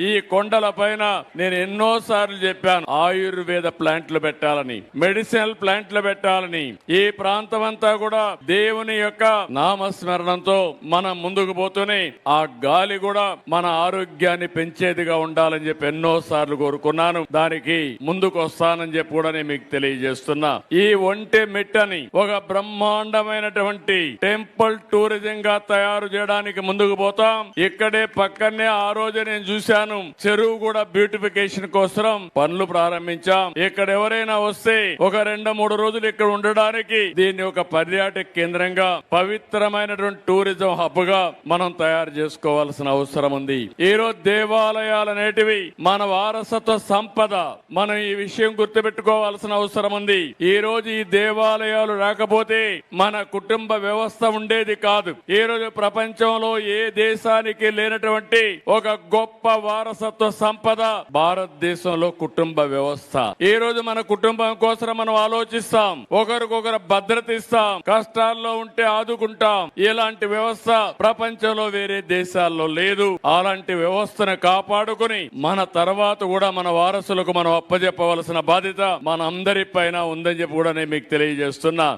ఈ కొండల పైన నేను ఎన్నోసార్లు చెప్పాను, ఆయుర్వేద ప్లాంట్లు పెట్టాలని, మెడిసినల్ ప్లాంట్లు పెట్టాలని. ఈ ప్రాంతం అంతా కూడా దేవుని యొక్క నామస్మరణంతో మనం ముందుకు పోతూనే ఆ గాలి కూడా మన ఆరోగ్యాన్ని పెంచేదిగా ఉండాలని చెప్పి ఎన్నోసార్లు కోరుకున్నాను. దానికి ముందుకు వస్తానని చెప్పి కూడా నేను మీకు తెలియజేస్తున్నా. ఈ ఒంటె మిట్టని ఒక బ్రహ్మాండమైనటువంటి టెంపుల్ టూరిజం గా తయారు చేయడానికి ముందుకు పోతాం. ఇక్కడే పక్కనే ఆ రోజు నేను చూశాను, చెరువు కూడా బ్యూటిఫికేషన్ కోసం పనులు ప్రారంభించాం. ఇక్కడ ఎవరైనా వస్తే ఒక 2-3 రోజులు ఇక్కడ ఉండడానికి దీన్ని ఒక పర్యాటక కేంద్రంగా, పవిత్రమైనటువంటి టూరిజం హబ్ గా మనం తయారు చేసుకోవాల్సిన అవసరం ఉంది. ఈ రోజు దేవాలయాలు అనేటివి మన వారసత్వ సంపద. మనం ఈ విషయం గుర్తుపెట్టుకోవాల్సిన అవసరం ఉంది. ఈ రోజు ఈ దేవాలయాలు రాకపోతే మన కుటుంబ వ్యవస్థ ఉండేది కాదు. ఈ రోజు ప్రపంచంలో ఏ దేశానికి లేనటువంటి ఒక గొప్ప వారసత్వ సంపద భారతదేశంలో కుటుంబ వ్యవస్థ. ఈ రోజు మన కుటుంబం కోసం మనం ఆలోచిస్తాం, ఒకరికొకరు భద్రత ఇస్తాం, కష్టాల్లో ఉంటే ఆదుకుంటాం. ఇలాంటి వ్యవస్థ ప్రపంచంలో వేరే దేశాల్లో లేదు. అలాంటి వ్యవస్థను కాపాడుకుని మన తర్వాత కూడా మన వారసులకు మనం అప్పజెప్పవలసిన బాధ్యత మన అందరి పైన ఉందని చెప్పి కూడా నేను మీకు తెలియజేస్తున్నా.